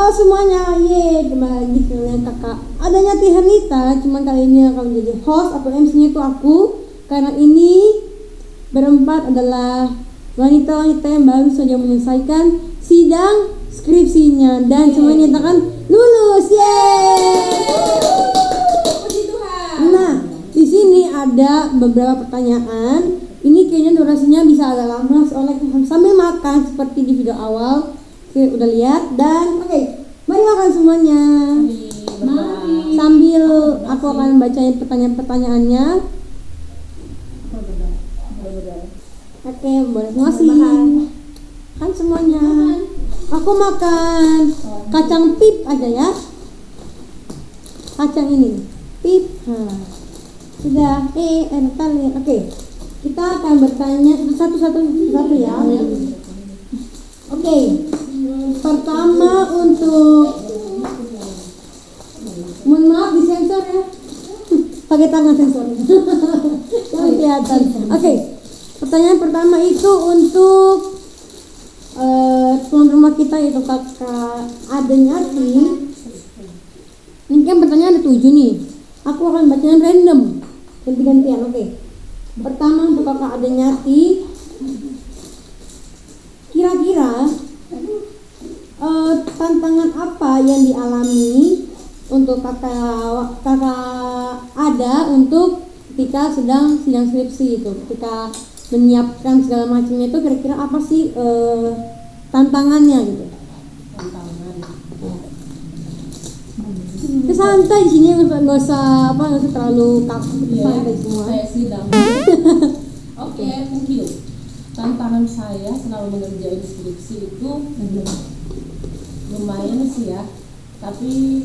Halo semuanya, kembali lagi dengan kakak adanya Tihanita. Cuman kali ini akan menjadi host atau MC-nya itu aku. Karena ini berempat adalah wanita-wanita yang baru saja menyelesaikan sidang skripsinya dan semuanya nyatakan lulus. Nah, di sini ada beberapa pertanyaan. Ini kayaknya durasinya bisa agak lama soalnya sambil makan seperti di video awal. Oke, udah lihat dan mari makan semuanya. Mari. Sambil aku akan bacain pertanyaan-pertanyaannya. Oke, boleh ngasih. Kan semuanya. Aku makan kacang pip aja ya. Kacang ini. Pip. Sudah. Enak kali. Oke. Kita akan bertanya satu ya. Oke. Pertama untuk mohon maaf disensor ya. Pakai tangan sensor. Jangan kelihatan. Oke. Pertanyaan pertama itu untuk tuan rumah kita yaitu kakak Adenyati. Ini kan pertanyaan ada 7 nih. Aku akan bacanya random. Ganti-gantian, oke. Pertama untuk kakak Adenyati. Kira-kira tantangan apa yang dialami untuk kakak Ada untuk ketika sedang sidang skripsi itu, ketika menyiapkan segala macamnya itu kira-kira apa sih tantangannya gitu? Santai di sini nggak usah terlalu kaku, santai semua. Kayak sidang. Oke, mungkin tantangan saya selalu mengerjakan skripsi itu lumayan sih ya, tapi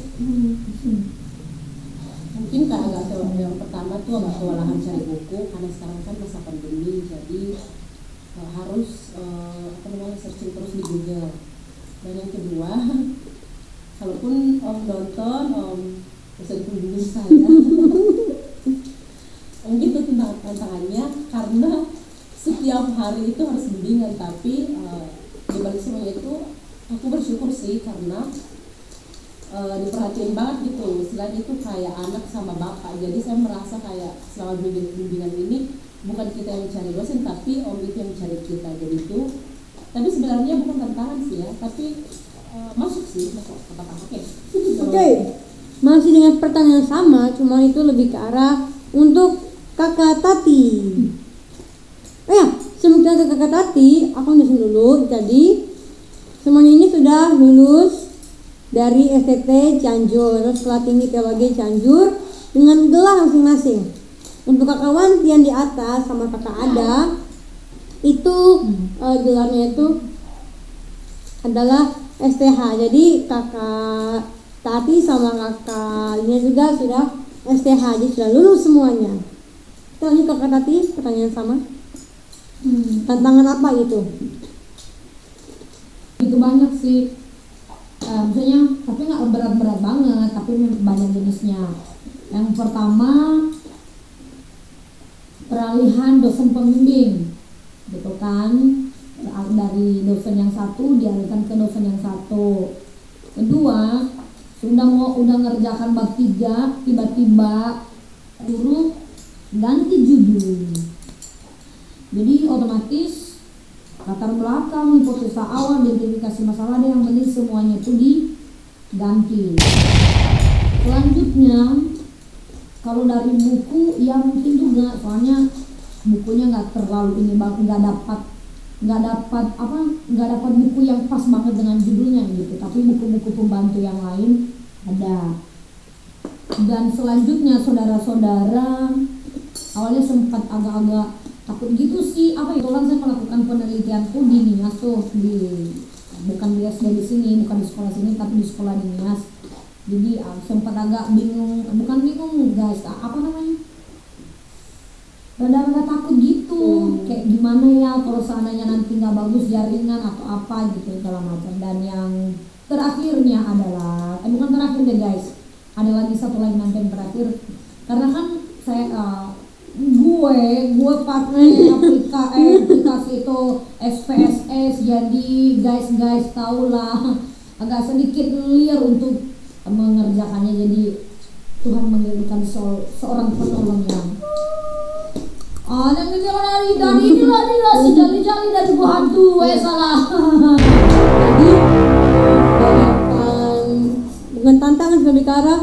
mungkin agak yang pertama tuh agak kewalahan cari buku karena sekarang kan masa pandemi, jadi harus searching terus di Google. Dan yang kedua, kalaupun nonton bisa dikunjungi saya. Mungkin itu tantangannya karena setiap hari itu harus bimbingan, tapi di balik semuanya itu aku bersyukur sih karena diperhatiin banget gitu. Selain itu kayak anak sama bapak, jadi saya merasa kayak selama bimbingan ini bukan kita yang mencari dosen, tapi om itu yang mencari kita. Jadi itu, tapi sebenarnya bukan tantangan sih ya, tapi masuk oke. Masih dengan pertanyaan sama, cuma itu lebih ke arah untuk kakak Tati. Sebelum kita ke kakak Tati, aku jelasin dulu. Jadi semuanya ini sudah lulus dari STT Cianjur, Sekolah Tinggi Teologi Cianjur dengan gelar masing-masing. Untuk kakak Wanti yang di atas sama kakak Ada itu gelarnya itu adalah STH. Jadi kakak Tati sama kakak ini juga sudah STH, jadi sudah lulus semuanya. Kita lanjut kakak Tati, pertanyaan sama. Tantangan apa gitu? Itu banyak sih, maksudnya tapi nggak berat-berat banget, tapi banyak jenisnya. Yang pertama peralihan dosen pembimbing, gitu kan, dari dosen yang satu dialihkan ke dosen yang satu. Kedua, udah ngerjakan bab 3, tiba-tiba guru ganti judul. Jadi otomatis latar belakang, hipotesa awal, identifikasi masalah, yang penting semuanya itu diganti. Selanjutnya, kalau dari buku ya mungkin juga, soalnya bukunya nggak terlalu nggak dapat buku yang pas banget dengan judulnya gitu. Tapi buku-buku pembantu yang lain ada. Dan selanjutnya saudara-saudara, awalnya sempat agak-agak takut gitu sih, kebetulan saya melakukan penelitianku di Nias tuh, bukan di SD di sini, bukan di sekolah sini, tapi di sekolah di Nias. Jadi sempat agak bukan bingung guys, rada-rada takut gitu, kayak gimana ya kalau seandainya nanti nggak bagus jaringan atau apa gitu segala macam. Dan yang terakhirnya adalah, bukan terakhir deh guys, ada lagi satu lagi nanti yang terakhir, karena kan saya gue pakai aplikasi itu SPSS, jadi guys tau lah agak sedikit liar untuk mengerjakannya, jadi Tuhan mengirimkan seorang penolong yang yang dari inilah dia si jali-jali dari gua hantu, salah. Jadi bukan tantangan lebih ke arah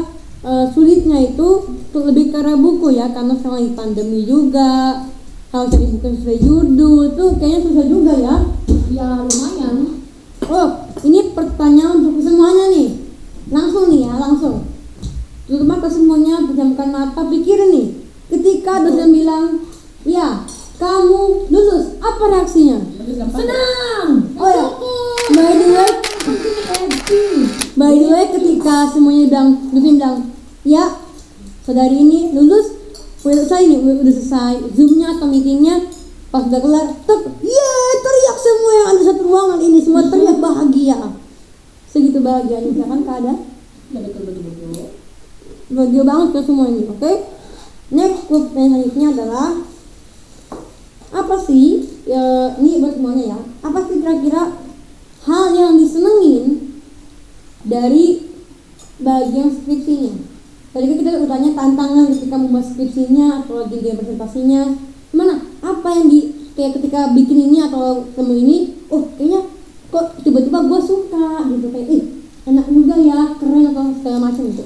sulitnya itu lebih ke arah buku ya, karena sekarang lagi pandemi juga. Kalau cari buku sesuai judul tuh kayaknya susah juga ya. Ya lumayan. Oh, ini pertanyaan untuk semuanya nih. Langsung nih ya, langsung. Tutup mata semuanya, pejamkan mata, pikirin nih. Ketika dosen bilang, "Ya, kamu lulus," apa reaksinya? Senang. Oh ya, by the way, ketika semuanya dosen bilang, "Ya, saudari ini lulus," udah selesai nih, udah selesai zoomnya atau meetingnya, pas udah kelar, teriak semua yang ada satu ruangan ini, semua teriak bahagia, segitu bahagianya, misalkan keadaan bahagia banget ke semua ini. Oke? Next pertanyaan selanjutnya adalah apa sih ini buat semuanya ya, apa sih kira-kira hal yang disenengin dari bagian skripsinya? Tadi kan kita bertanya tantangan ketika membuat skripsinya atau lagi dia presentasinya, gimana? Apa yang kayak ketika bikin ini atau temu ini, kayaknya kok tiba-tiba gue suka gitu, kayak enak juga ya, keren atau segala macam gitu.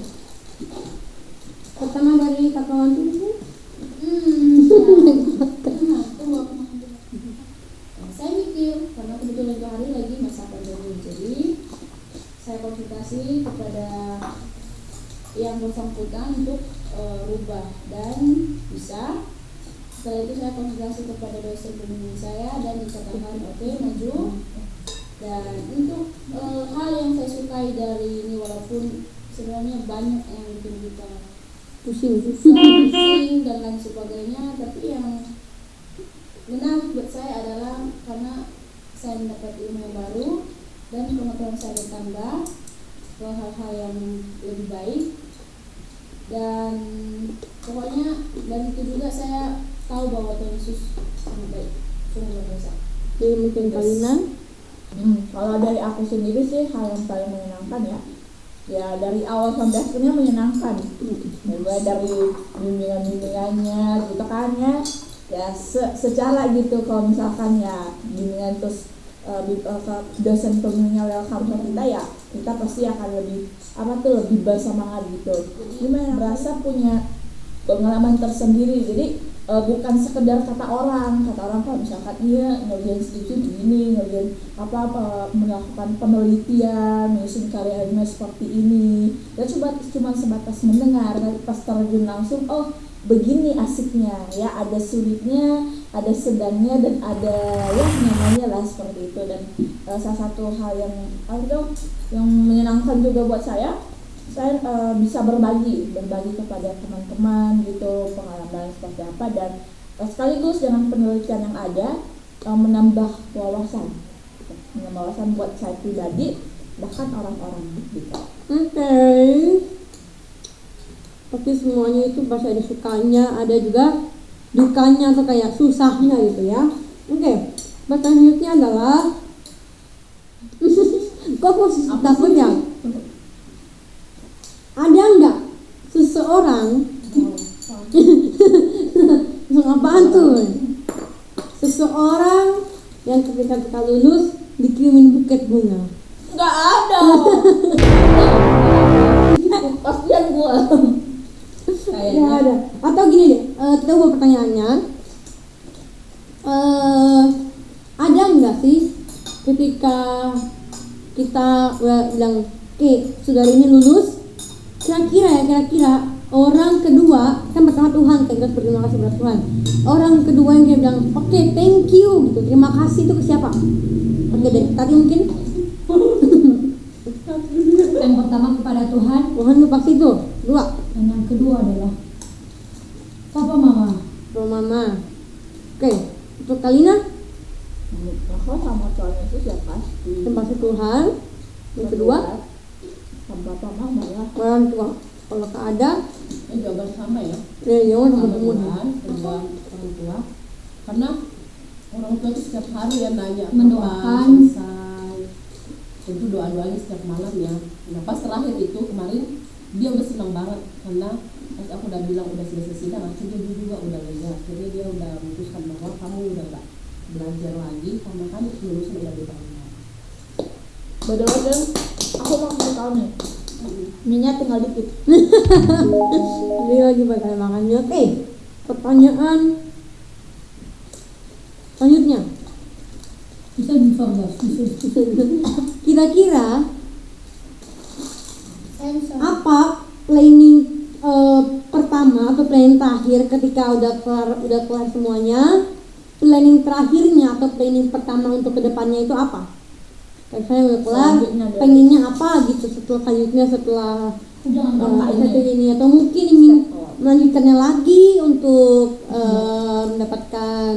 Pertama dari Kak Wanti dulu. Saya mikir karena kebetulan itu hari lagi masa pandemi, jadi saya konsultasi kepada yang bersangkutan untuk rubah dan bisa. Setelah itu saya konsultasi kepada dosen pembimbing saya dan dikatakan oke, maju. Dan untuk hal yang saya sukai dari ini, walaupun sebenarnya banyak yang bikin kita pusing dan lain sebagainya, tapi yang menarik buat saya adalah karena saya mendapat ilmu yang baru dan pengetahuan saya bertambah ke hal-hal yang lebih baik. Dan pokoknya dari itu juga saya tahu bahwa Tuhan Yesus sangat baik, sungguh luar biasa. Jadi mungkin Kalina. Kalau dari aku sendiri sih hal yang paling menyenangkan ya dari awal sampai akhirnya menyenangkan. Mulai dari bimbingannya gitu kan ya secara gitu, kalau misalkan ya bimbingan terus dosen pembimbingnya welcome ke kita, ya kita pasti akan lebih bersemangat gitu. Gimana merasa punya pengalaman tersendiri, jadi bukan sekedar kata orang kalau misalkan iya ngerjain skripsi begini, ngerjain melakukan penelitian, menyusun karya ilmiah seperti ini, dan cuma sebatas mendengar. Pas terjun langsung, begini asiknya ya, ada sulitnya, ada sedangnya, dan ada namanya lah seperti itu. Dan salah satu hal yang menyenangkan juga buat saya bisa berbagi kepada teman-teman gitu, pengalaman seperti apa, dan sekaligus dengan penelitian yang ada menambah wawasan buat saya pribadi, bahkan orang-orang gitu. Oke. Tapi semuanya itu pasti ada sukanya, ada juga dukanya atau kayak susahnya gitu ya. Oke. Pertanyaan selanjutnya adalah kok takut ya? Ada nggak seseorang apaan tuh? Seseorang yang ketika kita lulus dikirimin buket bunga? Nggak ada. Kasian gua. Nggak ada. Atau gini deh, kita buat pertanyaannya, ada nggak sih ketika kita bilang saudari ini lulus, kira-kira orang kedua, kan pertama Tuhan, kita berterima kasih kepada Tuhan. Orang kedua yang dia bilang, oke, thank you gitu, terima kasih, itu ke siapa? Oke deh, tadi mungkin Yang pertama kepada Tuhan, itu pasti tuh, dua. dan yang kedua adalah Papa Mama. Mama. Oke, untuk Kalina, Aku sama Tuhan Yesus ya pasti. yang pasti Tuhan. Yang kedua, sama Papa Mama ya. orang tua. Kalau tak ada, Jawaban sama ya, jangan sama sama temen. Tuhan, kedua orang tua. Karena orang tua itu setiap hari ya nanya Mendoakan. kapan selesai. Tentu doa-doanya setiap malam ya. Nah pas terakhir itu kemarin dia udah senang banget karena pas aku udah bilang udah selesai sidang, akhirnya dia juga udah lega. Jadi dia udah memutuskan bahwa kamu udah gak belajar lagi karena kan lulusan udah diterima. Bener-bener aku mau kasih tau nih, minyak tinggal dikit. Dia lagi bakal makan mie. Oke, pertanyaan selanjutnya. Bisa guys, bisa. Kira-kira apa planning pertama atau planning terakhir ketika udah kelar semuanya? Planning terakhirnya atau planning pertama untuk kedepannya itu apa? Kayak saya udah kelar, Selanjutnya dari- pengennya apa gitu setelah Jangan satu ini, atau mungkin ingin melanjutkannya lagi untuk mendapatkan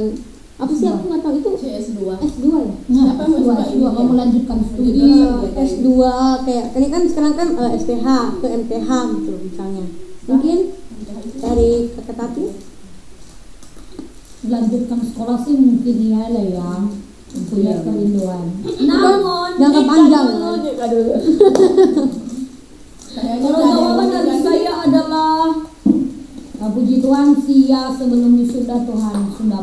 apa sih, aku nggak tahu itu CS2. S2 ya? Siapa yang mau S2, coba kamu ini? lanjutkan studi. Jadi S2 kayak ini kan sekarang kan SPH ke MTH gitu misalnya. Mungkin dari Kakak Tati Lanjutkan sekolah sih mungkin iya lah ya, punya kerinduan. Namun jangka panjang kan? Aduh. Kayaknya kalau nggak ada yang jawaban mau dari ganti. saya adalah puji Tuhan sih ya, sebelum wisuda Tuhan sudah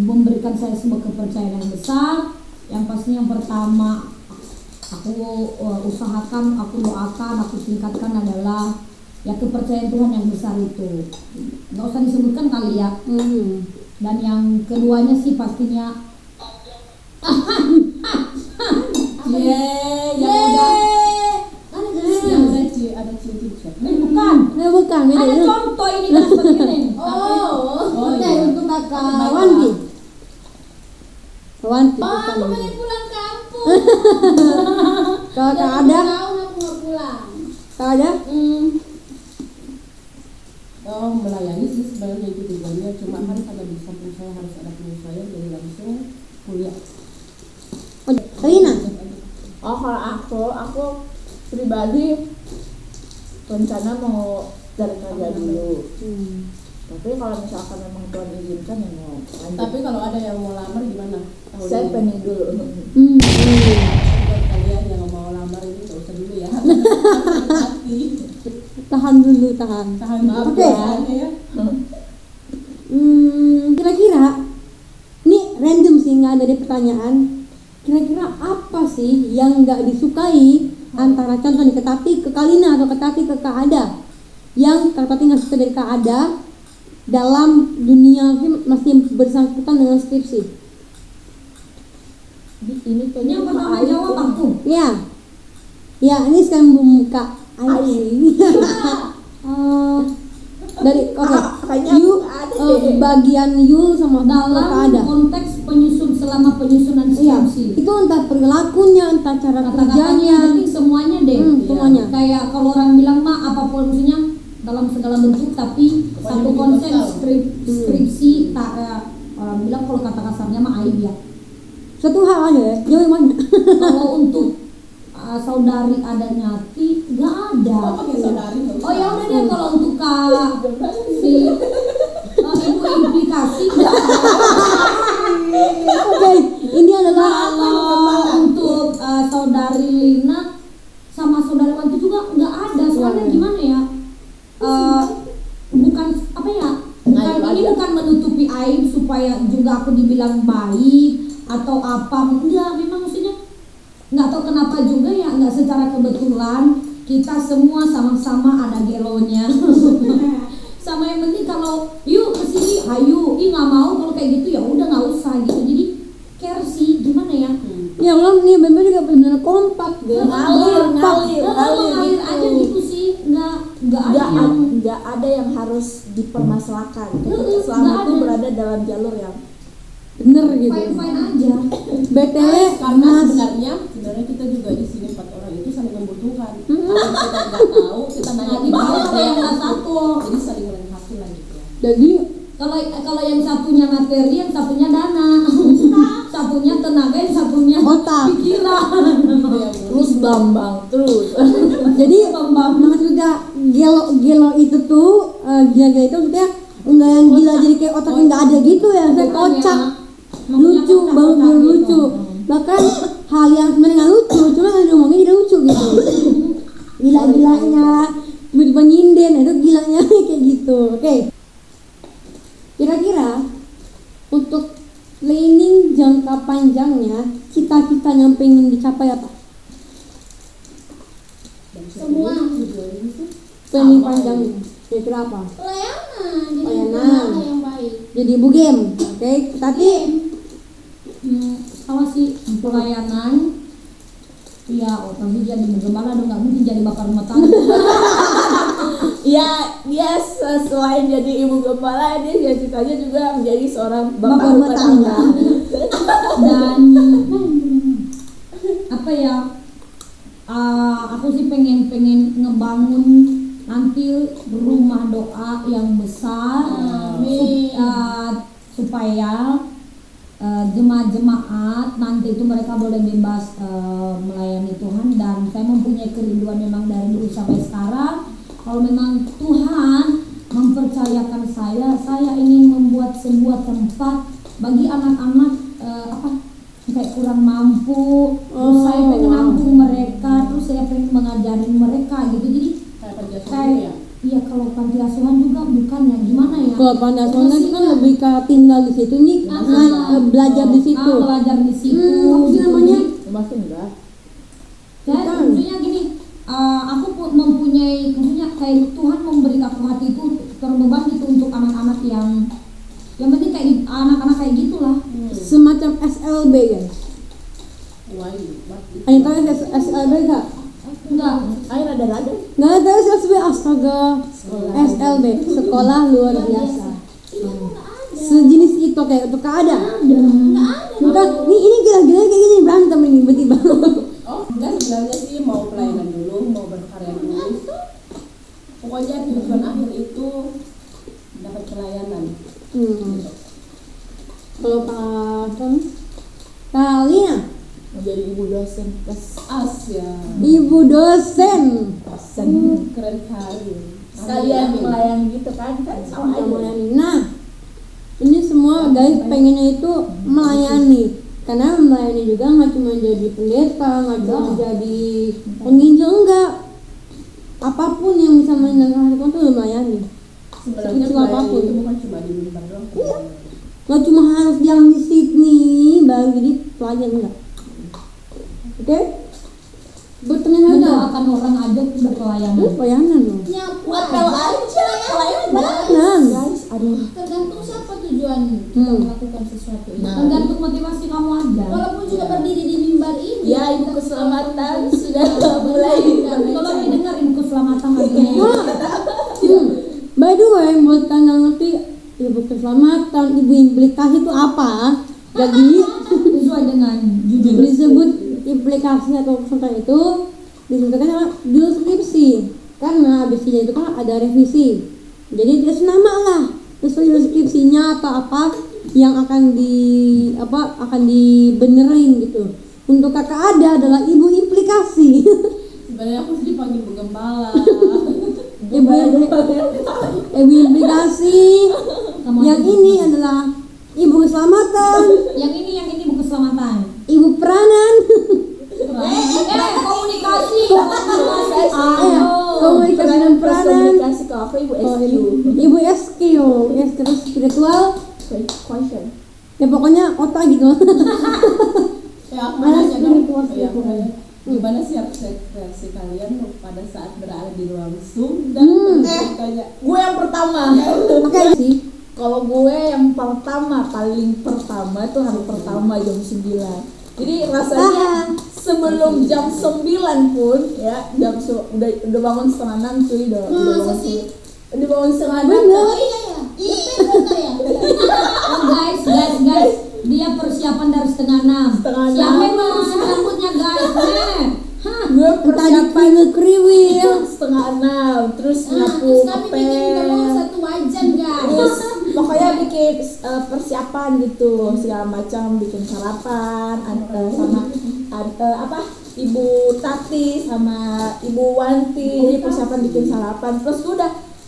memberikan saya sebuah kepercayaan yang besar. Yang pasti yang pertama aku usahakan, aku doakan, aku tingkatkan adalah ya kepercayaan Tuhan yang besar itu. Nggak usah disebutkan kali ya. Dan yang keduanya sih pastinya Ada cincin siapa? bukan. bukan beda Ada itu. contoh ini kan seperti ini. Oke, iya. untuk Kakak Wanti. Wanti Oh, bukan. aku pengen pulang kampung. Kalau Kak Udah ada, tahun aku nggak pulang. Kak ada? Oh, melayani sih sebenarnya itu tujuannya, cuma kan karena di samping saya harus ada penyesuaian jadi langsung kuliah. Oh, Rina. Oh kalau aku pribadi rencana mau cari kerja dulu. Tapi kalau misalkan memang Tuhan izinkan ya mau lanjut. Tapi kalau ada yang mau lamar gimana? Tahun Saya ini. pengen dulu. Buat kalian yang mau lamar ini nggak usah dulu ya. Hati. Tahan dulu, tahan. Tahan Oke. ya. Kira-kira ini random sih, nggak ada di pertanyaan. Kira-kira apa sih yang nggak disukai antara contoh nih Ketati ke Kalina atau Ketati ke Kak Ada, yang Ketati nggak suka dari Kak Ada dalam dunia film masih bersangkutan dengan skripsi? Ini kayaknya Yang pertama Ayu jawab tuh. aku. Ya, ya ini sekarang membuka Ayu. Dari oke, Kayaknya you ada deh. bagian you sama Kak Ada. Dalam konteks selama penyusunan Iya, skripsi. itu entah perilakunya, entah cara Kata-katanya kerjanya. penting semuanya deh. Semuanya. Kayak kalau orang bilang mah apapun maksudnya dalam segala bentuk, tapi satu bikin konsep total. skripsi orang bilang kalau kata kasarnya mah aib ya. Satu hal aja ya, jauh yang mana? Kalau untuk saudari ada Nyati nggak ada. Oh, pakai saudari nggak usah. Oh ya udah deh, kalau untuk kak si ibu implikasi nggak ada. Oke, ini adalah Kalau untuk saudari Lina sama saudari Wanti juga nggak ada. Soalnya gimana ya? Bukan apa ya? Ini bukan menutupi aib supaya juga aku dibilang baik atau apa. Enggak, memang maksudnya nggak tahu kenapa juga ya, nggak secara kebetulan kita semua sama-sama ada gelonya. Sama yang penting kalau yuk kesini, ayo, nggak mau kalau kayak gitu ya udah nggak usah gitu. Jadi care sih gimana ya? ya Allah nih bener juga benar kompak deh. Ngalir Ngalir gitu. aja gitu sih, nggak ada yang Nggak ada yang harus dipermasalahkan. Ketika Nggak selama itu ada. berada dalam jalur yang Bener gitu. fine aja. BTW Karena Mas, sebenarnya kita juga di sini 4 orang itu saling membutuhkan. Apa yang kita nggak tahu kita nanya Di bawah ada yang nggak satu. Jadi saling melengkapi lah gitu ya. jadi Kalau yang satunya materi, yang satunya dana, satunya tenaga, yang satunya Otak. pikiran. terus bambang terus. jadi maksudnya gelo itu tuh gila-gila itu maksudnya enggak yang gila jadi kayak otaknya nggak ada gitu ya, saya Bukan kocak. ya. Lucu, Maksudnya baru kocak-kocak lucu. gitu. Bahkan hal yang sebenarnya sebenarnya kayak gitu. Oke. Kira-kira untuk planning jangka panjangnya, cita-cita yang pengen dicapai apa? Semua. Planning panjangnya. Kira-kira apa? Pelayanan. Jadi Pelayanan. pengusaha yang baik. Jadi ibu game. Oke, tapi Sama sih pelayanan. Iya, tapi jadi bagaimana dong, nggak mungkin jadi bapak rumah tangga. Ya, dia selain jadi ibu gembala, dia cita-citanya juga menjadi seorang Bapak bapak rumah rumah tangga. tangga. Dan apa ya, aku sih pengen ngebangun nanti rumah doa yang besar. Amin. Supaya jemaat-jemaat nanti itu mereka boleh bebas melayani Tuhan. Dan saya mempunyai kerinduan memang dari dulu sampai sekarang, kalau memang Tuhan mempercayakan saya ingin membuat sebuah tempat bagi anak-anak kayak kurang mampu. Terus saya pengen nampung mereka, terus saya pengen mengajarin mereka gitu. Jadi Kayak panti asuhan kayak ya. iya, kalau panti asuhan juga bukan ya, gimana ya? kalau panti asuhan kan lebih ke tinggal di situ nih, belajar di situ. Belajar di situ. Apa sih namanya? Masih enggak? Dan maksudnya gini, aku mempunyai, maksudnya kayak Tuhan memberi aku hati itu terbeban itu untuk anak-anak yang penting kayak anak-anak kayak gitulah. Semacam SLB guys. Why? Ada tahu SLB gak? Enggak. Ayo rada-rada. Nggak tahu SLB, astaga. SLB, sekolah luar biasa. Sejenis itu kayak itu ada. Bukan, ini gila-gila kayak gini berantem ini tiba-tiba. Oh, enggak, sebenarnya sih mau pelayanan dulu, mau berkarya dulu. Pokoknya tujuan akhir itu dapat pelayanan. Kalau Kak Alina, Menjadi ibu dosen plus Asya. ibu dosen. dosen. Keren kali. Sekalian melayani gitu kan sama aja. Melayani. Nah, ini semua guys pengennya itu melayani. Karena melayani juga nggak cuma jadi pendeta, nggak cuma jadi penginjil, enggak. Apapun yang bisa menyenangkan Tuhan itu melayani. Sebenarnya Sekecil pelayanan apapun. itu bukan cuma di mimbar doang. Nggak cuma harus jalan di Sydney baru jadi pelayan, enggak. Oke? Bertanya ada Mendoakan orang aja udah pelayanan. pelayanan loh. Nyapu Hotel aja pelayanan. Pelayanan. Guys, aduh. Tergantung siapa tujuan kita melakukan sesuatu itu. Nah. Tergantung motivasi kamu aja. Walaupun juga berdiri di mimbar ini. Ya, ibu keselamatan sudah mulai. Kalau dengar ibu keselamatan lagi. By the way, buat kalian yang ngerti ibu keselamatan, ibu implikasi itu apa? Jadi Sesuai dengan judul. disebut implikasi atau tentang itu disebutkan sama judul skripsi, karena abisnya itu kan ada revisi. Jadi dia nama lah sesuai judul skripsinya atau apa yang akan dibenerin gitu. Untuk kakak ada adalah ibu implikasi. Sebenarnya aku sih dipanggil Bu Gembala. ibu implikasi. Yang ini adalah ibu keselamatan, Yang ini ibu keselamatan. ibu peranan. Komunikasi. Komunikasi dan peranan. Komunikasi kalau aku ibu Oh, SQ. ibu SQ, ya terus spiritual. Question. Ya pokoknya otak gitu. Ya aku Ada nanya dong. spiritual, Ya, aku spiritual. nanya, gimana sih reaksi kalian pada saat berada di ruang Zoom dan bertanya? Gue yang pertama. Oke sih. Kalau gue yang pertama, paling pertama tuh hari pertama jam 9. Jadi rasanya sebelum jam 9 pun ya udah bangun setengah 6 cuy, udah bangun udah bangun setengah 6. Oh iya ya. Bener ya. Guys, dia persiapan dari setengah 6. Setengah Siapa 6. yang ngurusin rambutnya guys? Gue Tadi persiapan kriwil. setengah 6, terus nyapu Terus kami bikin ngepel. telur 1 wajan guys. Terus pokoknya bikin persiapan gitu segala macam, bikin sarapan sama ibu Tati sama ibu Wanti, jadi persiapan bikin sarapan. Terus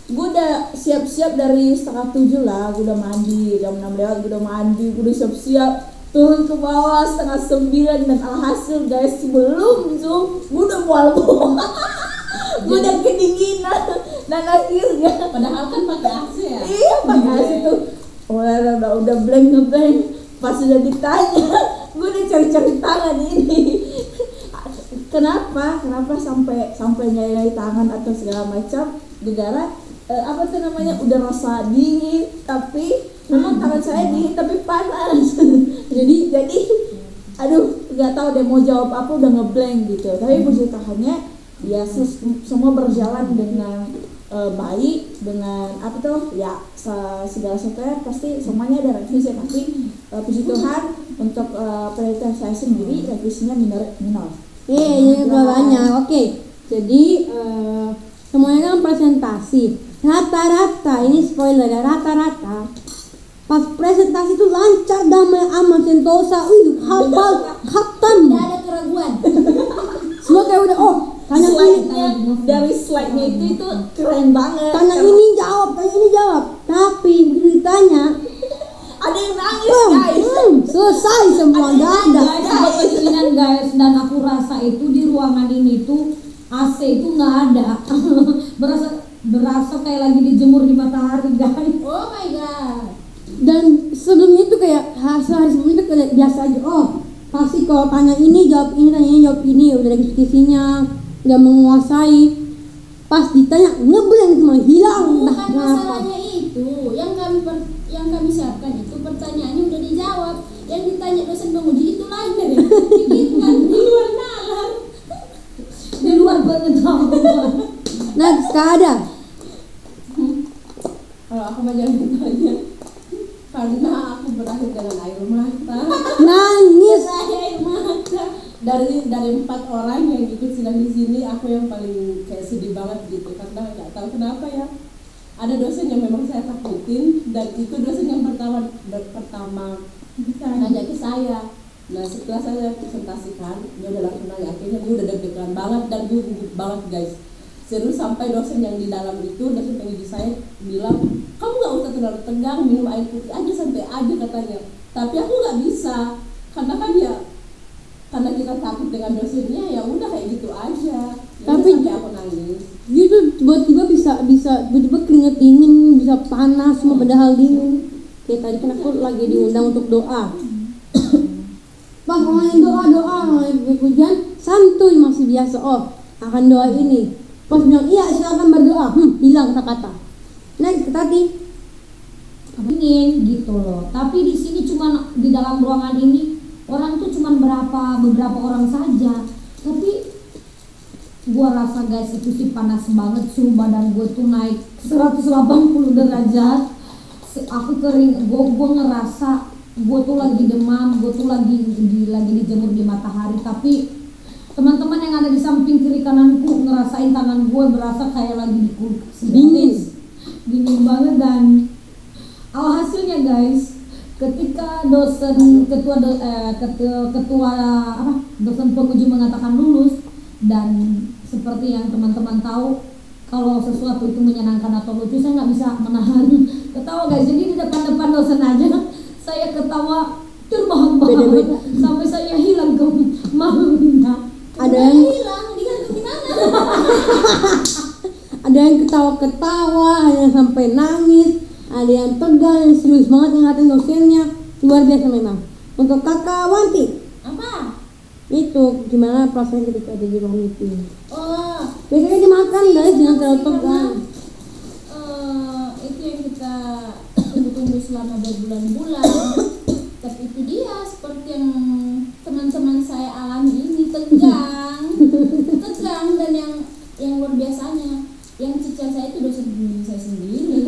gue udah siap-siap dari setengah 7 lah, gue udah mandi jam 6 lewat, gue udah mandi, gue udah siap-siap turun ke bawah setengah 9, dan alhasil guys sebelum Zoom gue udah mual. Gue udah kedinginan dan akhirnya Padahal kan pakai AC ya. iya pakai AC tuh. Udah blank pas sudah ditanya gue udah cari tangan ini. Kenapa sampai nyari tangan atau segala macam gara-gara apa tuh namanya udah rasa dingin tapi memang tangan saya dingin tapi panas. jadi aduh nggak tahu deh mau jawab apa, udah ngeblank gitu. Tapi puji Tuhannya ya semua berjalan dengan baik, dengan apa tuh ya segala sesuatu pasti semuanya ada revisi. Tapi puji Tuhan untuk penelitian saya sendiri revisinya minor. Iya, banyak. Oke. Jadi semuanya kan presentasi. Rata-rata ini spoiler ya, rata-rata pas presentasi itu lancar, damai, aman, sentosa, hafal, khatam. Tidak ada keraguan. Semua kayak udah tanya Slide-nya ini, dari slide-nya itu keren banget. tanya ini jawab. Tapi begitu ditanya, Ada yang nangis guys. selesai semua, nggak ada. Guys, buat keinginan guys, dan aku rasa itu di ruangan ini tuh AC itu nggak ada. berasa kayak lagi dijemur di matahari guys. Oh my god. Dan sebelum itu kayak hari sebelum itu kayak biasa aja. Pasti kalau tanya ini jawab ini, tanya ini jawab ini, udah ada diskusinya, udah menguasai. Pas ditanya ngeblank cuma hilang. Bukan Kenapa? masalahnya itu. Yang kami siapkan itu pertanyaannya udah dijawab. Yang ditanya dosen penguji itu lain dari kan di luar nalar. Di luar pengetahuan. Next, Kak Ada. Kalau aku mah jangan ditanya. Karena aku berakhir dengan air mata. Nangis. Saya air mata. Dari 4 orang yang ikut sidang di sini, aku yang paling kayak sedih banget gitu karena nggak tahu kenapa ya. Ada dosen yang memang saya takutin dan itu dosen yang pertama nanya ke saya. Nah setelah saya presentasikan, dia udah langsung nanya. Akhirnya gue udah deg-degan banget dan gue gugup banget guys. Serius sampai dosen yang di dalam itu, dosen penguji saya bilang, kamu nggak usah terlalu tegang, minum air putih aja santai aja katanya. Tapi aku nggak bisa karena kan ya karena kita takut dengan dosennya, ya udah kayak gitu aja. Tapi Sampai aku nangis. Gitu tiba-tiba bisa tiba-tiba keringet dingin, bisa panas semua padahal dingin. Kayak tadi kan aku lagi diundang untuk doa. Pas ngomongin doa ngomongin hujan, santuy masih biasa. Akan doa ini. Pas bilang iya silakan berdoa, hilang kata-kata. Next tadi Ingin gitu loh. Tapi di sini cuma di dalam ruangan ini orang tuh cuma beberapa orang saja. Tapi gua rasa guys itu sih panas banget, suhu badan gue tuh naik 180 derajat. Aku kering, gua ngerasa gue tuh lagi demam, gue tuh lagi dijemur di matahari. Tapi teman-teman yang ada di samping kiri kananku ngerasain tangan gue berasa kayak lagi di kulkas dingin banget. Dan alhasilnya guys, ketika dosen dosen penguji mengatakan lulus, dan seperti yang teman-teman tahu, kalau sesuatu itu menyenangkan atau lucu saya nggak bisa menahan ketawa guys. Jadi di depan dosen aja saya ketawa terbahak-bahak sampai saya hilang ke malunya. ada yang Hilang digantung di mana? ada yang ketawa-ketawa, ada yang sampai nangis, ada yang tegang, yang serius banget ngeliatin dosennya. Luar biasa memang. Untuk Kakak Wanti, Apa? itu gimana perasaan ketika ada di ruang meeting? Oh, Biasanya dimakan guys, jangan terlalu tegang. itu yang kita tunggu-tunggu selama berbulan-bulan. Tapi itu dia seperti yang teman-teman saya alami ini, tegang, dan yang luar biasanya, yang cicil saya itu dosen pembimbing saya sendiri.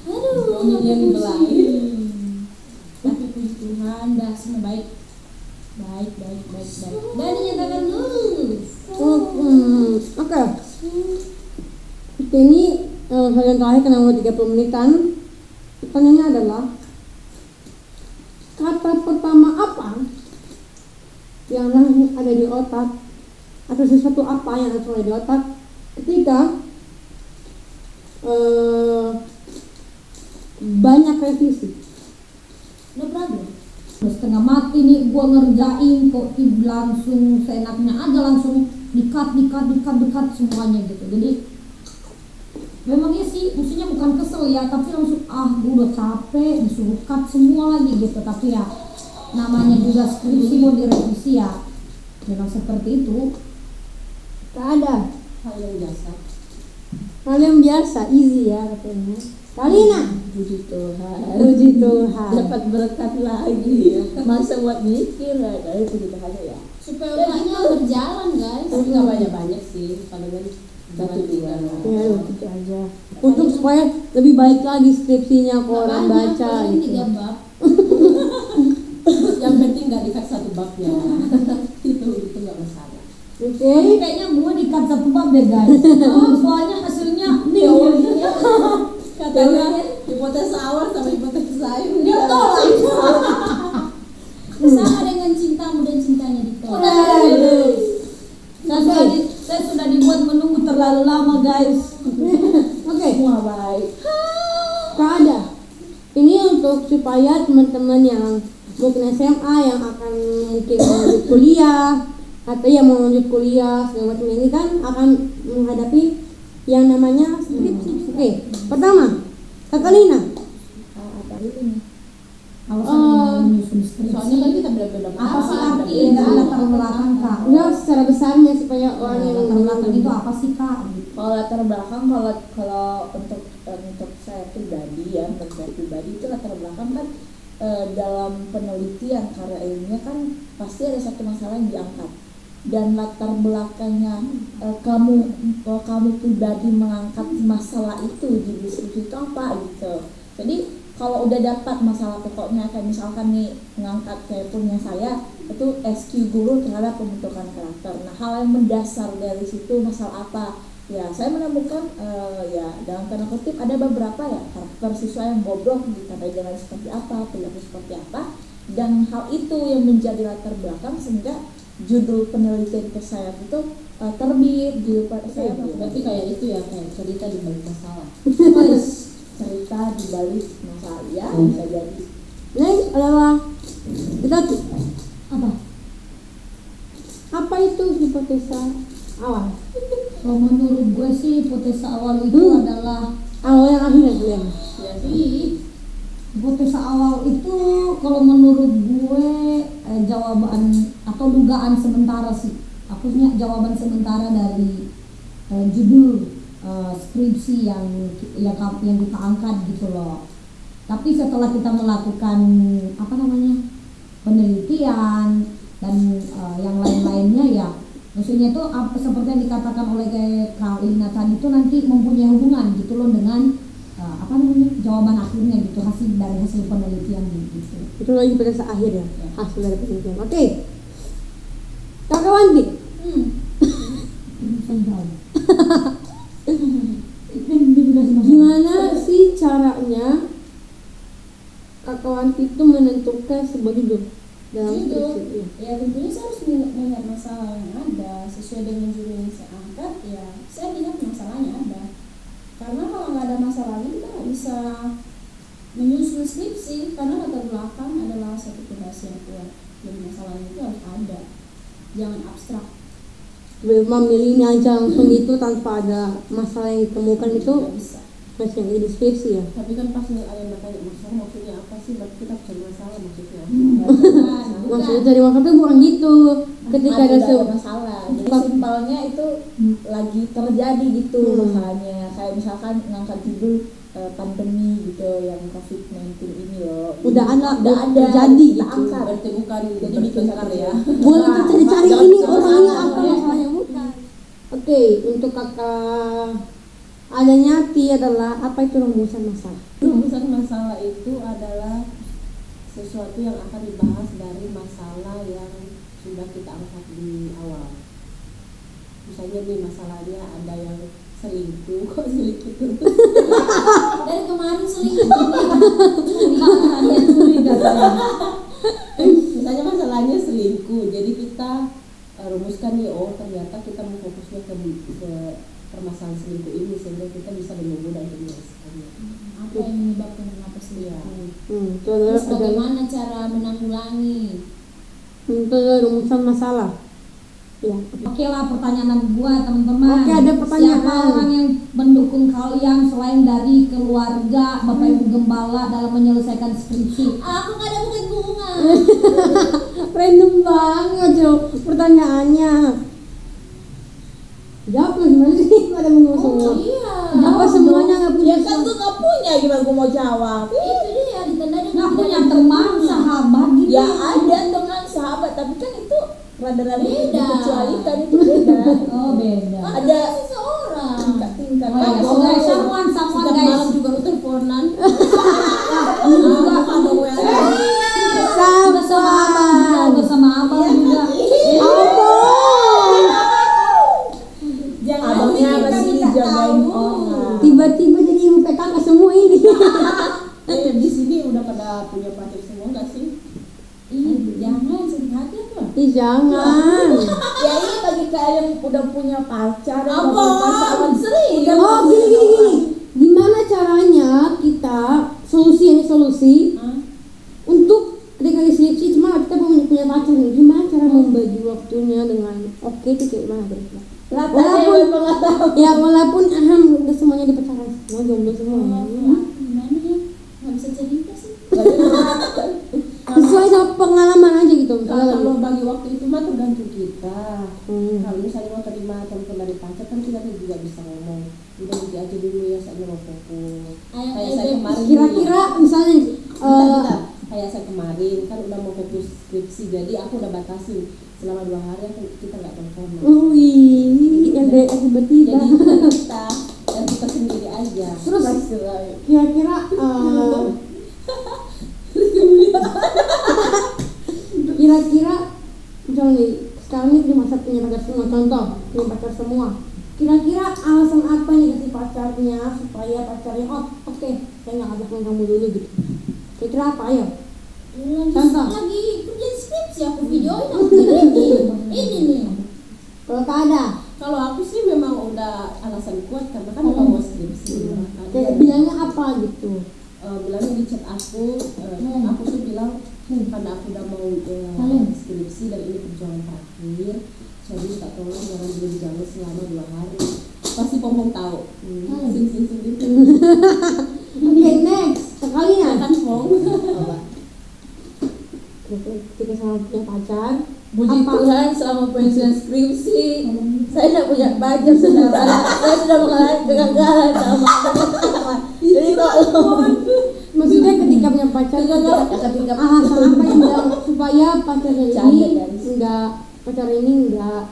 Aduh, Maunya dia dibelain. tapi puji Tuhan, dah semua baik, dan dinyatakan lulus. Oke. Ini bagian terakhir karena mau 30 menitan. Pertanyaannya adalah kata pertama apa yang langsung ada di otak, atau sesuatu apa yang langsung ada di otak ketika banyak revisi? No problem. Terus setengah mati nih gua ngerjain kok langsung seenaknya aja langsung dekat semuanya gitu. Jadi memangnya sih maksudnya bukan kesel ya, tapi langsung gue udah capek disuruh cut semua lagi gitu. Tapi ya namanya juga skripsi mau direvisi ya memang seperti itu. Tak ada hal yang biasa. hal yang biasa, easy ya katanya. Kalina, Puji Tuhan. puji Tuhan. Dapat berkat lagi ya. Masa buat mikir ya, dari puji Tuhan ya. Supaya ulangnya berjalan guys. Tapi nggak banyak sih, palingan Satu dua. Ya itu aja. Untuk supaya lebih baik lagi skripsinya ke orang baca paling gitu. 3 bab. Yang penting nggak dikat satu babnya. itu nggak masalah. Oke. Kayaknya gua di-cut satu bab deh guys. Soalnya hasilnya nih. Katanya hipotesa awal sama hipotesa akhir Dia tolak. Sama dengan cintamu dan cintanya ditolak. Saya sudah dibuat menunggu terlalu lama guys. Oke. Semua baik. Tak ada. Ini untuk supaya teman-teman yang mungkin SMA yang akan mungkin lanjut kuliah atau yang mau lanjut kuliah segala macam ini kan akan menghadapi yang namanya skripsi. Oke. Pertama, Kakak Lina. Apa ini? Alasan menyusun skripsi. Soalnya kan kita benar-benar Apa sih paham, arti benar-benar dan latar belakang kak? Enggak secara besarnya supaya orang yang Latar belakang itu apa sih kak? Kalau latar belakang, kalau untuk saya pribadi ya, untuk saya pribadi itu latar belakang kan dalam penelitian karya ilmiah kan pasti ada satu masalah yang diangkat, dan latar belakangnya kamu pribadi mengangkat masalah itu di diskusi itu apa gitu. Jadi kalau udah dapat masalah pokoknya, kayak misalkan nih mengangkat kayak punya saya itu SQ guru terhadap pembentukan karakter. Nah, hal yang mendasar dari situ masalah apa? Ya, saya menemukan ya dalam tanda kutip ada beberapa ya karakter siswa yang bobrok, ditandai dengan seperti apa, perilaku seperti apa, dan hal itu yang menjadi latar belakang sehingga judul penelitian saya itu terbit di saya. Berarti kayak itu ya, kayak cerita di balik masalah. Cerita di balik masalah ya bisa jadi. Next adalah kita Apa? apa itu hipotesa awal? Kalau menurut gue sih hipotesa awal itu adalah Awal yang akhir ya. Ya sih. hipotesa awal itu kalau menurut gue jawaban atau dugaan sementara sih. Aku punya jawaban sementara dari judul skripsi yang kita angkat gitu loh. Tapi setelah kita melakukan penelitian dan yang lain-lainnya ya, maksudnya itu seperti yang dikatakan oleh Kak Lina tadi itu nanti mempunyai hubungan gitu loh dengan jawaban akhirnya gitu, dari hasil penelitian gitu. Itu lagi hipotesa akhir ya, hasil dari penelitian. Oke. Kakak Wanti. Gimana sih caranya Kakak Wanti itu menentukan sebuah judul dalam Judul, skripsi? ya tentunya saya harus melihat masalah yang ada sesuai dengan judul yang saya angkat. Ya saya lihat masalahnya ada, karena kalau nggak ada masalahnya kita nggak bisa menyusun skripsi, karena latar belakang adalah satu fondasi yang kuat. Jadi masalahnya itu harus ada, jangan abstrak. Memilih ini aja langsung itu tanpa ada masalah yang ditemukan itu Nggak bisa. masih yang deskripsi ya. Tapi kan pas ada yang bertanya masalah maksudnya apa sih, berarti kita cari masalah maksudnya. Maksudnya dari waktu bukan gitu. Ketika ada Ada masalah, jadi simpelnya itu lagi terjadi gitu masalahnya. Kayak misalkan ngangkat judul pandemi gitu yang COVID-19 ini loh. udah ada terjadi gitu. kita angkat. Berarti bukan Jadi bertengkar ya. Boleh kita cari-cari Jangan ini sama orangnya sama apa ya. masalahnya bukan. Oke, untuk Kakak adanya Ti adalah apa itu rumusan masalah? Rumusan masalah itu adalah sesuatu yang akan dibahas dari masalah yang sudah kita angkat di awal. Misalnya nih masalahnya ada yang selingkuh, kok selingkuh terus? Dari kemarin selingkuh Misalnya masalahnya selingkuh, jadi kita rumuskan nih, oh ternyata kita memfokusnya ke permasalahan selingkuh ini sehingga kita bisa lebih mudah untuk menyelesaikannya. apa yang menyebabkan kenapa selingkuh, Itu adalah terus bagaimana cara menanggulangi. itu adalah rumusan masalah. Ya. Oke lah, pertanyaan gua teman-teman. Oke, ada pertanyaan. Siapa orang yang mendukung kalian selain dari keluarga, Bapak Ibu Gembala dalam menyelesaikan skripsi? Aku gak ada bukan bunga. Random banget Jo pertanyaannya. Jawab lah gimana sih pada mau semua. Iya. Apa semuanya nggak punya? Ya kan gue gak punya, gimana gue mau jawab? Itu dia ditandai Nggak punya teman, sahabat gitu. Ya ada teman sahabat, tapi kan itu rada-rada Beda. dikecualikan, itu beda. Oh beda. Ada seseorang. tingkat-tingkat. Oh, iya. Oh, Guys, someone Setiap guys. malam juga lu teleponan. Udah sama abang juga, udah sama abang juga. Jangan abangnya bikin masih kami tak dijagain tahu. orang. Tiba-tiba jadi ibu PKK semua ini. Di sini udah pada punya pacar semua nggak sih? Ih, jangan sedih hati apa? Ih jangan. Ya ini bagi kalian yang udah punya pacar dan Apa? pasangan Serius? Oh gini. Gimana caranya kita solusi Hah? untuk ketika di skripsi cuma kita punya pacar nih, gimana cara membagi waktunya dengan oke itu kayak gimana kira-kira? Walaupun udah semuanya di pacaran semua jomblo semua. Gimana ya? Gak bisa cerita sih. Sesuai sama pengalaman aja gitu misalnya. Kalau bagi waktu itu mah tergantung kita. Hmm. Kalau misalnya mau terima telepon dari pacar kan kita juga bisa ngomong. Udah pergi aja dulu ya, saya mau fokus. Kayak saya kemarin. Kira-kira misalnya Bentar. Kayak saya kemarin kan udah mau fokus skripsi, jadi aku udah batasin selama 2 hari kita nggak telepon. wih, yang dari aku bertiga. Jadi itu dari kita dan kita sendiri aja. Terus kira-kira kira-kira misalnya nih, sekarang ini punya pacar semua. Kira-kira alasan apa yang dikasih pacarnya supaya pacarnya oke, saya nggak ngajak kamu dulu gitu. Kira-kira apa ya? Contoh. Lagi kerja skripsi aku videoin aku ini nih. Kalau tak ada, Kalau aku sih memang udah alasan kuat karena kan memang mau skripsi. kayak bilangnya apa gitu? Bilangnya di chat aku tuh bilang karena aku udah mau skripsi dan ini perjuangan terakhir, jadi minta tolong jangan dulu jangan selama 2 hari. Pasti Pompong tahu. Sing gitu. Oke, next. Sekalian. Kan Pong. Ketika sama punya pacar, Puji apa? Tuhan selama penyelesaian skripsi saya tidak punya pacar saudara. Saya sudah mengalami kegagalan sama teman-teman. Jadi tolong. Maksudnya ketika punya pacar, Ketika alasan apa yang bilang supaya pacarnya Canda, ini guys. pacar ini nggak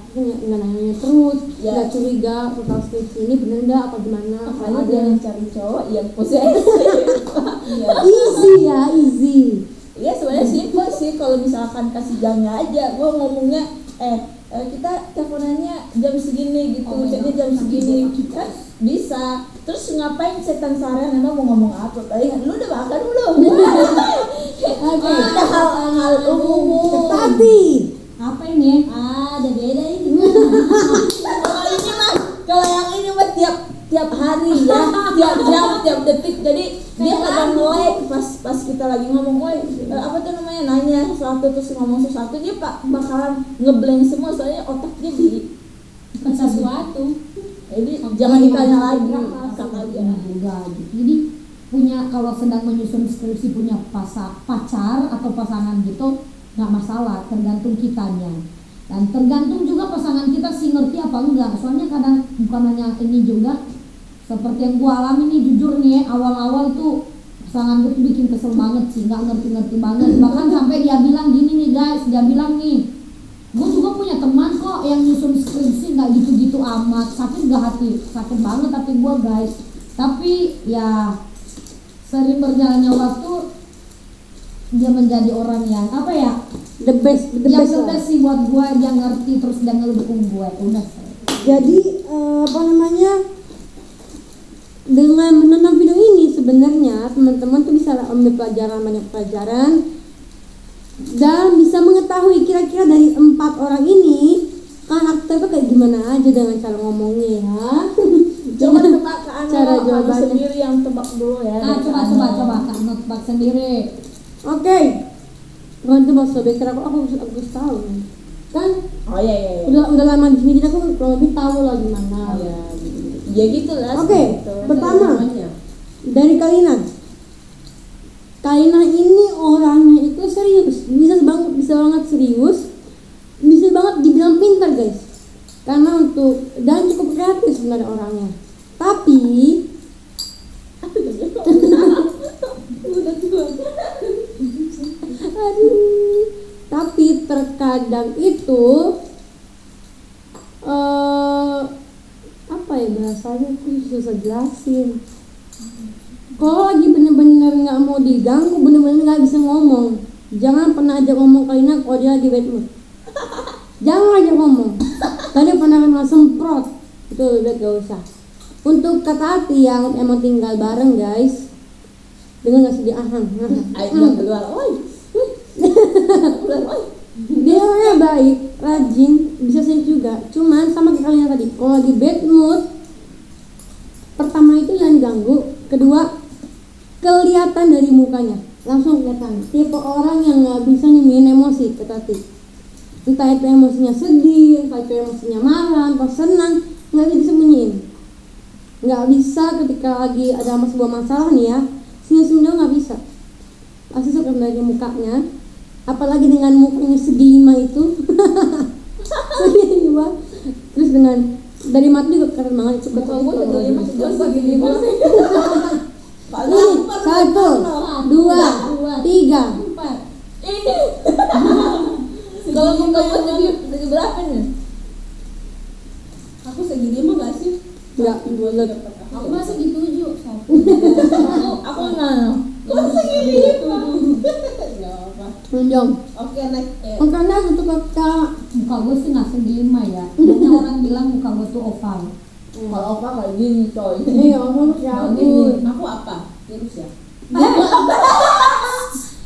nanya terus, Ya. nggak curiga tentang skripsi ini bener nggak apa gimana? makanya Ada jangan cari cowok yang posesif. easy ya, easy. Iya sebenarnya simpel sih kalau misalkan kasih jamnya aja. Gue ngomongnya kita teleponannya jam segini gitu, chatnya jam segini kan bisa. Terus ngapain setan seharian emang mau ngomong apa? Paling lu udah makan belum? Oke. Udah hal umum. Tadi Apa ini? Ada beda ini. Kalau yang ini mah tiap hari ya, tiap jam, tiap detik. Jadi dia kadang nge-like pas kita lagi ngomong, apa tuh namanya, nanya sesuatu terus ngomong sesuatu, dia bakalan ngeblank semua soalnya otaknya di Sesuatu. jadi jangan ditanya lagi, angkat aja. Enggak gitu. Jadi punya, kalau sedang menyusun skripsi punya pacar atau pasangan gitu nggak masalah, tergantung kitanya dan tergantung juga pasangan kita sih ngerti apa enggak. Soalnya kadang bukan hanya ini juga, seperti yang gua alami nih, jujur nih awal-awal tuh pasangan gue tuh bikin kesel banget sih, nggak ngerti banget. Bahkan sampai dia bilang gini nih guys, dia bilang nih, gue juga punya teman kok yang nyusun skripsi nggak gitu-gitu amat, sakit gak hati, sakit banget hati gue guys. Tapi ya sering berjalannya waktu dia menjadi orang yang apa ya, the best yang lah. best sih buat gue, dia ngerti terus dia ngedukung gue. Udah Jadi apa namanya, dengan menonton video ini sebenarnya teman-teman tuh bisa ambil banyak pelajaran dan bisa mengetahui kira-kira dari 4 orang ini karakter tuh kayak gimana aja dengan cara ngomongnya ya. Coba tebak ke Cara Anu jawabannya. sendiri yang tebak dulu ya. nah, dari coba Anu. Kak Not tebak sendiri. Oke. Gue tuh bahasa beker aku harus tahu. kan Oh iya iya. udah lama di sini, jadi aku kurang lebih tahu lah gimana. Iya. Ya gitu lah. Oke, gitu. pertama Namanya. dari Kalina. Kalina ini orangnya itu serius, bisa banget serius, bisa banget dibilang pintar guys. Karena dan cukup kreatif sebenarnya orangnya. Tapi Udah tua. aduh, tapi terkadang itu apa ya bahasanya, aku susah jelasin. Kalau lagi bener-bener nggak mau diganggu, bener-bener nggak bisa ngomong, jangan pernah ajak ngomong Kalina kalau dia lagi bad mood. Jangan ajak ngomong. Tadi pernah kena semprot, itu udah gak usah. Untuk kata hati yang emang tinggal bareng guys, dengan nggak sih dia Ayo keluar. Oi. dia orangnya baik, rajin, bisa sih juga. Cuman sama kayak kalian tadi, kalau lagi bad mood, pertama itu jangan ganggu, kedua kelihatan dari mukanya, langsung kelihatan. Tipe orang yang nggak bisa nyembunyiin emosi, kata entah itu emosinya sedih, entah itu emosinya marah, entah senang, nggak bisa disembunyiin. Nggak bisa ketika lagi ada sebuah masalah nih ya, senyum-senyum doang nggak bisa. Pasti suka dari mukanya, apalagi dengan mukanya segi 5 itu. Segi 5. Terus dengan dari mata juga keren banget itu. Betul gue segi 5 sejauh segi 5 sih. Ini 1, 2, 3. 4. Ini. Kalau muka gue segi berapa nih? Aku segini mah gak sih? Enggak, bulat. Aku masih di 7. Aku nol. Kok segini mah? Gak apa. Menjong. Oke next. Makanya satu kata Muka gue sih nggak segi 5 ya. Banyak orang bilang muka gue tuh oval. Kalau apa kayak gini coy. orang siapa? Aku apa? Virus ya?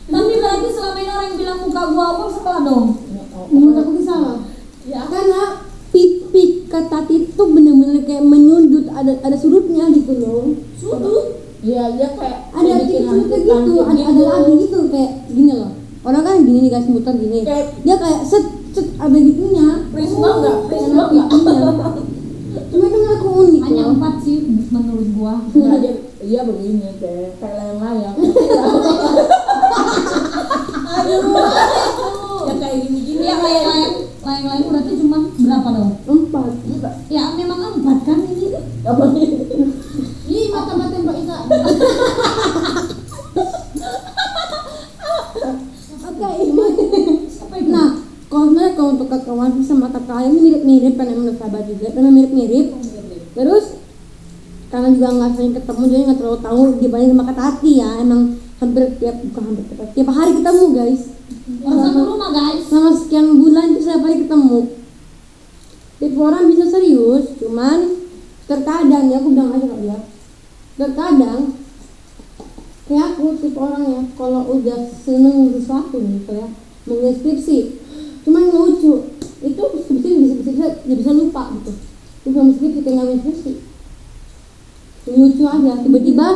Tapi berarti selama ini orang yang bilang muka gue oval salah dong. Menurut aku sih salah. Ya. Karena pipi kata itu bener-bener kayak menyundut, ada sudutnya gitu loh. Sudut. Iya dia kayak Ada titik sudutnya gitu, ada lagi gitu kayak gini loh. Orang kan gini nih guys, muter gini. Kayak- Dia kayak set ada gitunya. Prisma enggak? Prisma Karena enggak? pipinya. Cuma itu menurut aku unik Hanya loh. 4 sih menurut gua. Enggak dia begini kayak layang-layang. Ya kayak gini-gini. Iya layang-layang berarti cuma berapa dong? 4. Ya memang 4 kan ini. Apa nih? Ih, mata-mata Mbak Ika. Nah, kalau untuk kawan sama kakak kalian ini mirip-mirip kan, emang sahabat juga, karena mirip-mirip. Terus karena juga nggak sering ketemu, jadi nggak terlalu tahu dibanding sama kata hati ya. Emang tiap hari ketemu guys. Orang satu rumah guys. Selama sekian bulan itu setiap hari ketemu. Tipe orang bisa serius, cuman terkadang ya aku bilang aja kak ya. Terkadang kayak aku tipe orang ya, kalau udah seneng sesuatu gitu ya, mengeskripsi, cuman lucu, itu bisa lupa gitu. Itu belum skripsi kayak nggak skripsi, lucu aja, tiba-tiba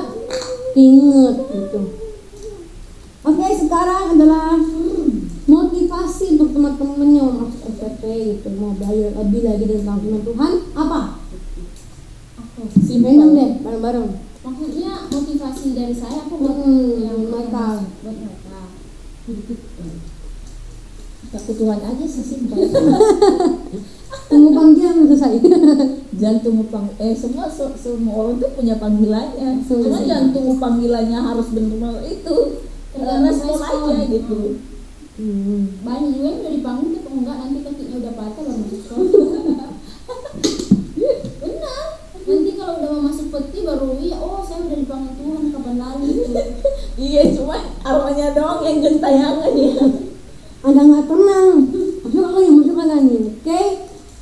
inget gitu. Oke, sekarang adalah motivasi untuk teman-teman yang mau masuk SPP gitu, mau belajar lebih lagi tentang firman Tuhan. Apa? Random deh, bareng-bareng. Maksudnya motivasi dari saya apa buat yang mereka. buat mereka. Takut Tuhan aja sesimpel. Tunggu panggilan selesai. Jangan tunggu semua orang tuh punya panggilannya. Cuma Iya. jangan tunggu panggilannya harus benar-benar itu. Respon aja gitu. Banyak juga yang udah dipanggil tapi enggak, nanti kakinya udah patah baru masuk sekolah. Benar. Nanti kalau udah mau masuk peti baru iya, oh saya udah dipanggil Tuhan kapan lalu gitu. Iya, cuma arwahnya doang yang gentayangan ya. Ada nggak tenang. Masuk nih. Oke.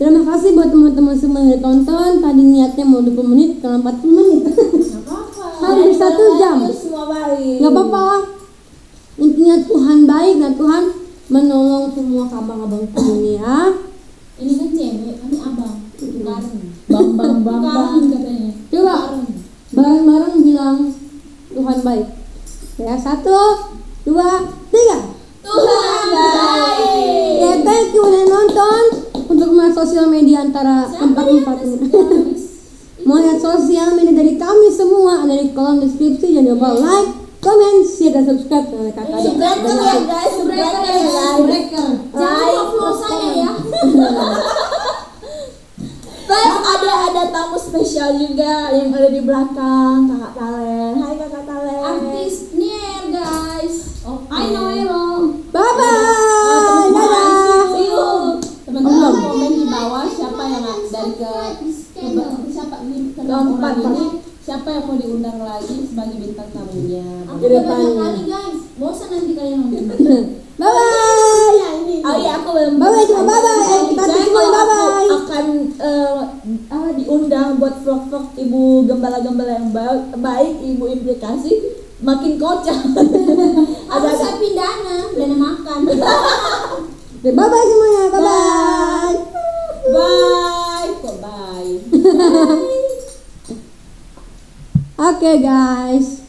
Terima kasih buat teman-teman semua yang udah tonton. Tadi niatnya mau 20 menit, kalau 40 menit. Enggak apa-apa. Hampir 1 jam. Semua baik. Nggak apa-apa. Intinya Tuhan baik dan Tuhan menolong semua abang-abang ini ya. Ini kan cewek, ini abang. Bareng. Bang. Bareng katanya. Coba bareng-bareng bilang Tuhan baik. Ya, 1, 2, 3. Tuhan baik. Ya, thank you udah nonton. sosial media antara empat-empat ini. Mau lihat sosial media dari kami semua ada di kolom deskripsi. Jangan lupa like, comment, share, dan subscribe channel kakak adik. Subscriber ya guys, subscriber ya guys. Jangan follow saya ya. Terus ada tamu spesial juga yang ada di belakang, Kakak Talen. Hai Kakak Talen. Artis Nier guys. I know. Bye bye. Dadah. See you. Teman-teman komen di bawah siapa yang dari siapa ini Keempat, orang ini siapa yang mau diundang lagi sebagai bintang tamunya. Aku udah banyak kali guys. Bosan nanti kalian nonton. Bye bye. Oh iya, aku belum. Bye-bye, cuma bye-bye. Kita semua bye-bye. Aku akan diundang buat vlog-vlog ibu gembala-gembala yang baik, ibu implikasi makin kocak. Aku siapin dana makan. Bye-bye semuanya. Bye-bye. Bye. Kok bye? Oke guys.